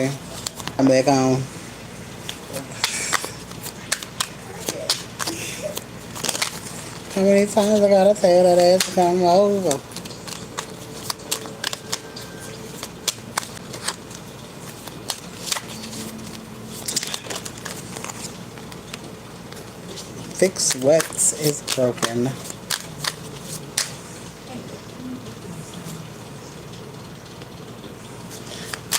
I'm back on. How many times I gotta tell that ass to come over? Fix what is broken.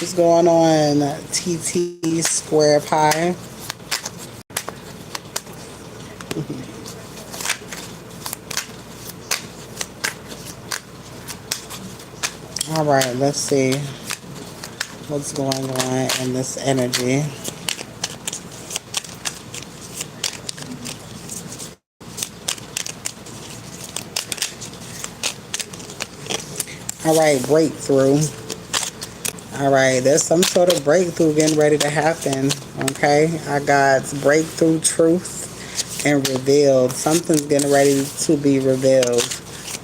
What's going on, TT Square Pie? All right, let's see what's going on in this energy. All right, breakthrough. All right, there's some sort of breakthrough getting ready to happen. Okay, I got breakthrough, truth, and revealed. Something's getting ready to be revealed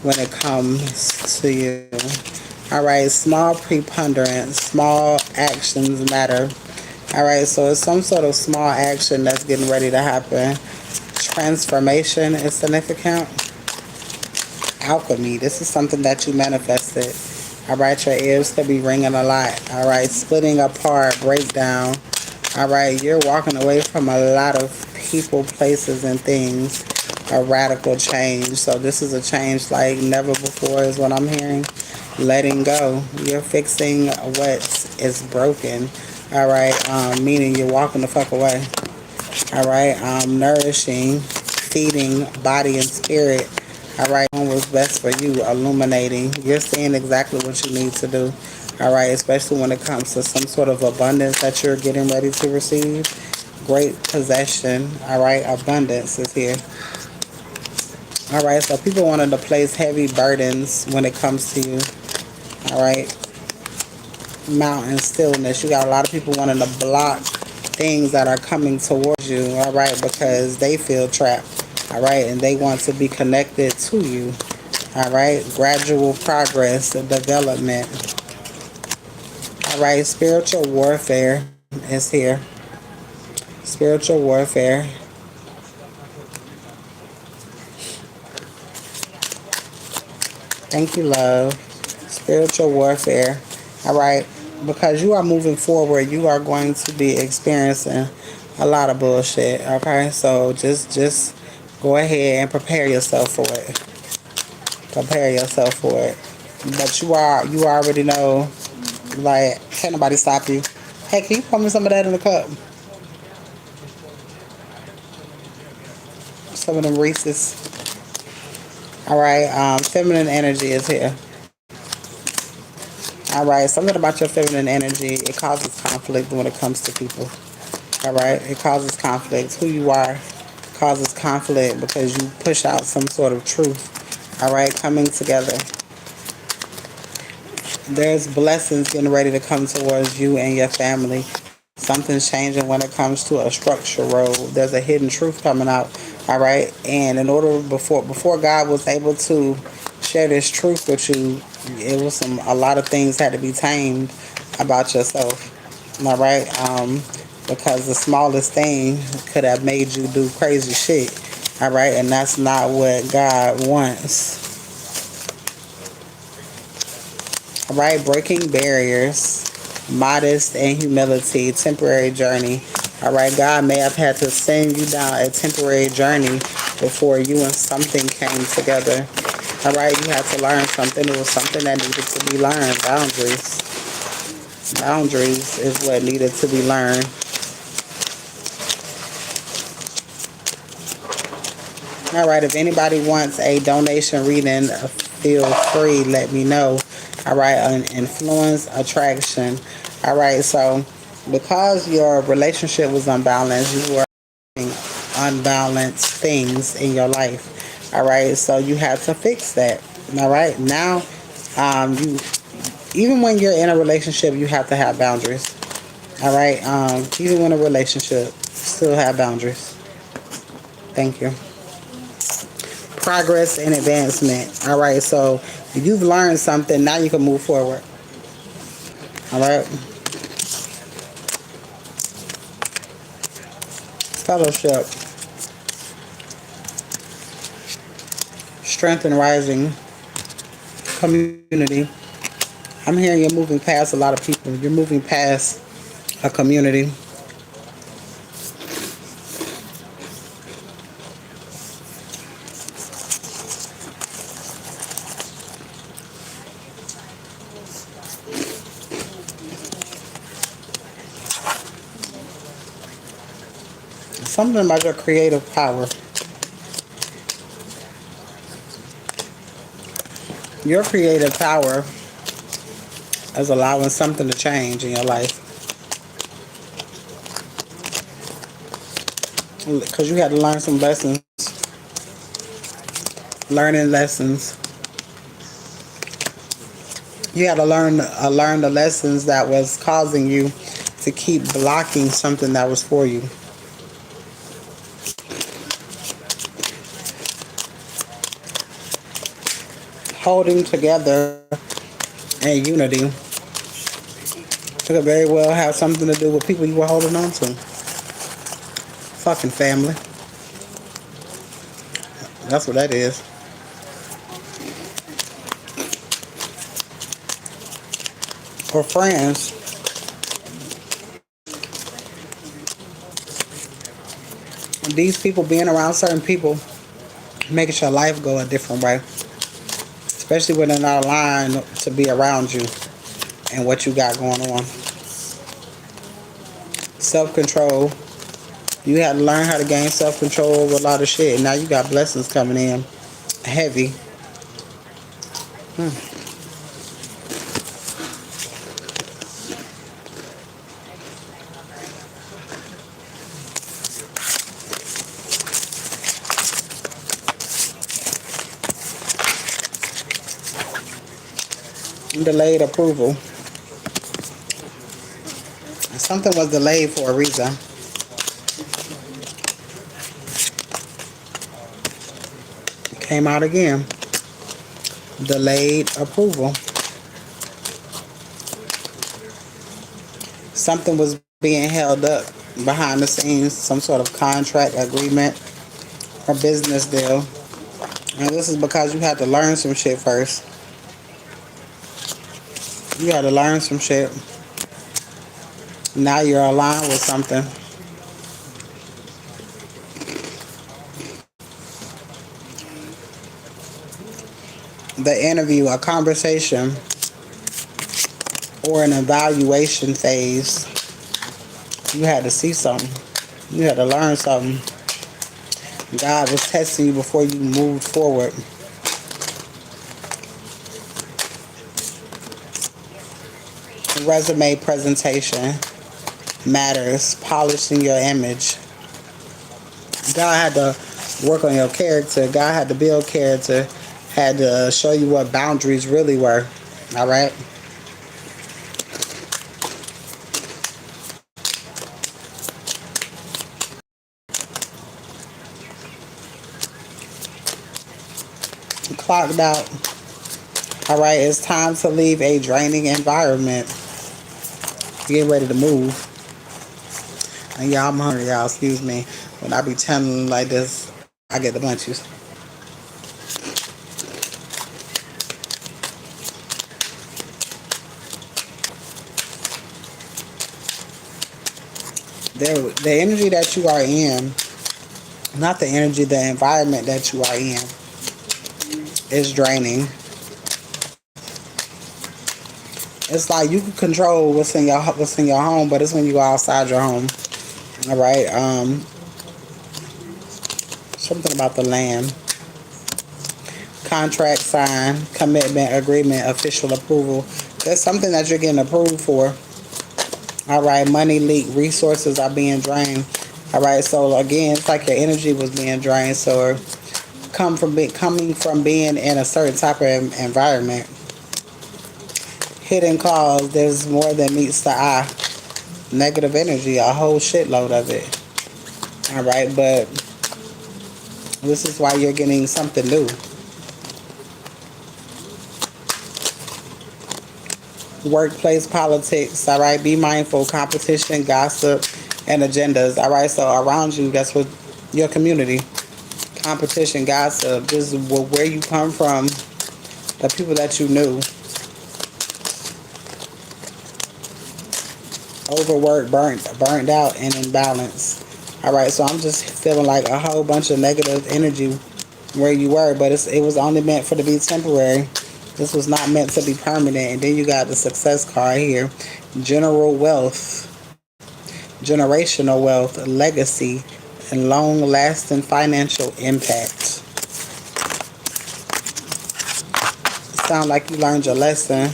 when it comes to you. All right, small preponderance, small actions matter. All right, so it's some sort of small action that's getting ready to happen. Transformation is significant. Alchemy, this is something that you manifested. All right, your ears could be ringing a lot. All right, splitting apart, breakdown. All right, you're walking away from a lot of people, places, and things. A radical change. So this is a change like never before is what I'm hearing. Letting go. You're fixing what is broken. All right, meaning you're walking the fuck away. All right, nourishing, feeding body and spirit. All right, what was best for you, illuminating. You're seeing exactly what you need to do. All right, especially when it comes to some sort of abundance that you're getting ready to receive. Great possession. All right, abundance is here. All right, so people wanted to place heavy burdens when it comes to you. All right, mountain stillness. You got a lot of people wanting to block things that are coming towards you. All right, because they feel trapped. All right, and they want to be connected to you. All right, gradual progress, development. All right, spiritual warfare is here. Spiritual warfare. Thank you, love. Spiritual warfare. All right, because you are moving forward, you are going to be experiencing a lot of bullshit. Okay, so just go ahead and prepare yourself for it. Prepare yourself for it. But you already know. Like, can't nobody stop you. Hey, can you pour me some of that in the cup? Some of them Reese's. All right, feminine energy is here. All right, something about your feminine energy, it causes conflict when it comes to people. All right, it causes conflict. Who you are causes conflict because you push out some sort of truth. All right, coming together. There's blessings getting ready to come towards you and your family. Something's changing when it comes to a structure road. There's a hidden truth coming out. All right, and in order before God was able to share this truth with you, it was a lot of things had to be tamed about yourself. All right, because the smallest thing could have made you do crazy shit. All right, and that's not what God wants. All right, breaking barriers, modest and humility, temporary journey. All right, God may have had to send you down a temporary journey before you and something came together. All right, you had to learn something. It was something that needed to be learned. Boundaries. Boundaries is what needed to be learned. All right, if anybody wants a donation reading, feel free, let me know. All right, an influence, attraction. All right, so because your relationship was unbalanced, you were doing unbalanced things in your life. All right, so you have to fix that. All right, now, you even when you're in a relationship, you have to have boundaries. All right, even in a relationship, still have boundaries. Thank you. Progress and advancement. All right, so if you've learned something, now you can move forward. All right. fellowship, strength and rising, community. I'm hearing you're moving past a lot of people. You're moving past a community. Something about your creative power. Your creative power is allowing something to change in your life. Because you had to learn some lessons. Learning lessons. You had to learn the lessons that was causing you to keep blocking something that was for you. Holding together and unity could very well have something to do with people you were holding on to. Fucking family. That's what that is. Or friends. These people being around certain people makes your life go a different way. Especially when they're not aligned to be around you and what you got going on. Self-control. You had to learn how to gain self-control over a lot of shit. And now you got blessings coming in. Heavy. Delayed approval. Something was delayed for a reason. It came out again. Delayed approval. Something was being held up behind the scenes, some sort of contract agreement or business deal. And this is because you had to learn some shit first. You had to learn some shit. Now you're aligned with something. The interview, a conversation, or an evaluation phase. You had to see something. You had to learn something. God was testing you before you moved forward. Resume presentation matters. Polishing your image. God had to work on your character. God had to build character. Had to show you what boundaries really were. Alright? Clocked out. Alright, it's time to leave a draining environment. Get ready to move. And y'all, I'm hungry, y'all. Excuse me. When I be telling like this, I get the munchies. The energy that you are in, not the energy, the environment that you are in is draining. It's like you can control what's in your home, but it's when you go outside your home. All right. Something about the land. Contract sign, commitment, agreement, official approval. There's something that you're getting approved for. All right. Money leak. Resources are being drained. All right. So again, it's like your energy was being drained. So coming from being in a certain type of environment. Hidden cause, there's more than meets the eye. Negative energy, a whole shitload of it. Alright, but this is why you're getting something new. Workplace politics, alright, be mindful, competition, gossip, and agendas. All right, so around you, that's what your community, competition, gossip, this is where you come from, the people that you knew. Overworked, burnt out, and imbalanced. All right, so I'm just feeling like a whole bunch of negative energy where you were, but it was only meant for to be temporary. This was not meant to be permanent. And then you got the success card here, general wealth, generational wealth, legacy, and long-lasting financial impact. Sound like you learned your lesson.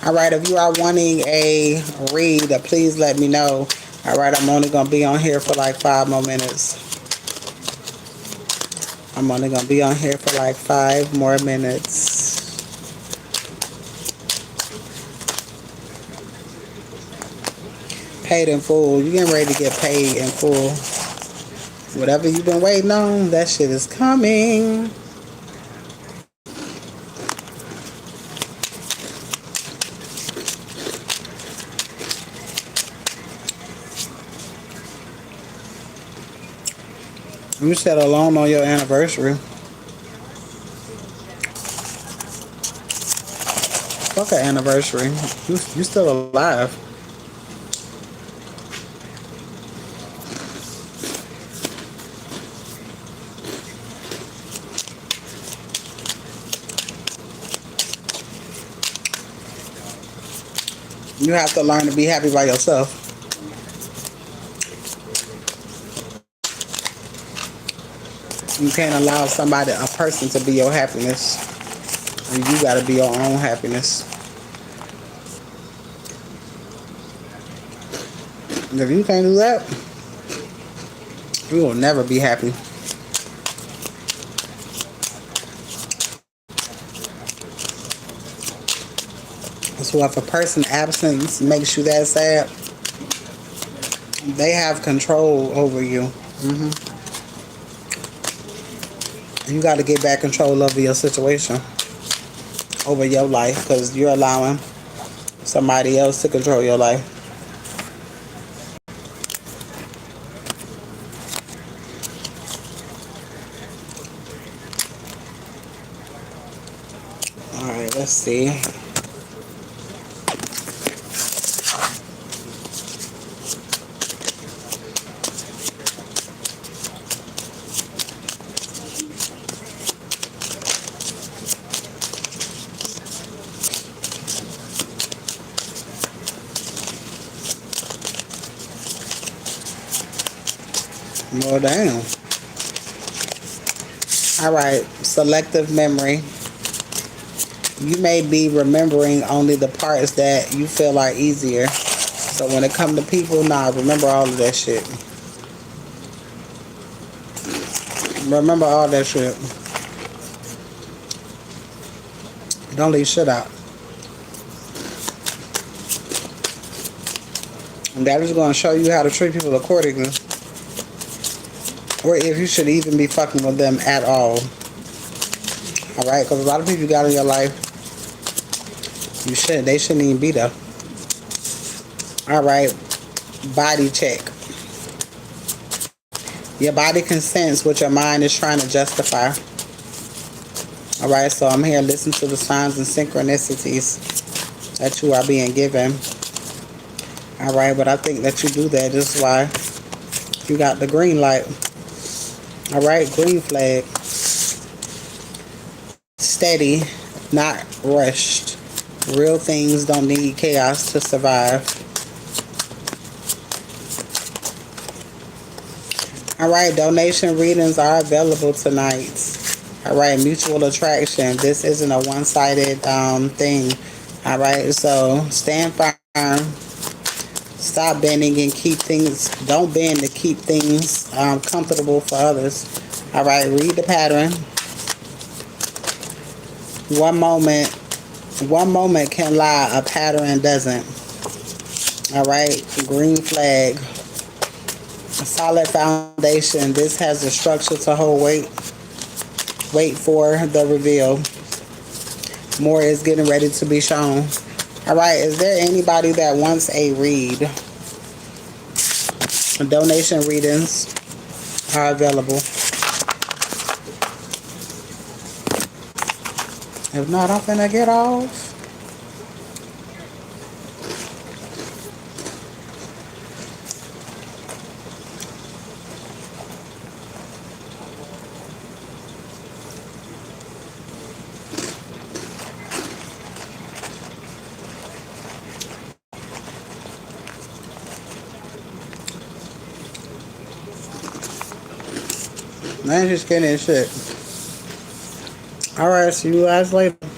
All right, if you are wanting a read, please let me know. All right, I'm only going to be on here for like 5 more minutes. I'm only going to be on here for like 5 more minutes. Paid in full. You're getting ready to get paid in full. Whatever you've been waiting on, that shit is coming. You set a loan on your anniversary. Fuck an anniversary. You still alive. You have to learn to be happy by yourself. You can't allow somebody, a person, to be your happiness. You gotta be your own happiness. And if you can't do that, you will never be happy. So if a person's absence makes you that sad, they have control over you. You got to get back control over your situation, over your life, because you're allowing somebody else to control your life. All right, let's see. Well, damn. All right, selective memory. You may be remembering only the parts that you feel are easier. So when it comes to people, remember all of that shit. Remember all that shit. Don't leave shit out. And that is going to show you how to treat people accordingly. Or if you should even be fucking with them at all. Alright? Because a lot of people you got in your life, they shouldn't even be there. Alright. Body check. Your body can sense what your mind is trying to justify. Alright, so I'm here listening to the signs and synchronicities that you are being given. Alright, but I think that you do that. This is why you got the green light. Alright, green flag. Steady, not rushed. Real things don't need chaos to survive. Alright, donation readings are available tonight. Alright, mutual attraction. This isn't a one-sided thing. Alright, so stand firm. Stop bending and keep things, don't bend to keep things comfortable for others. All right, read the pattern. One moment can lie, a pattern doesn't. All right, green flag. A solid foundation. This has the structure to hold weight. Wait for the reveal. More is getting ready to be shown. All right, is there anybody that wants a read? Donation readings are available. If not, I'm finna get off. Man, just kidding shit. Alright, see you guys later.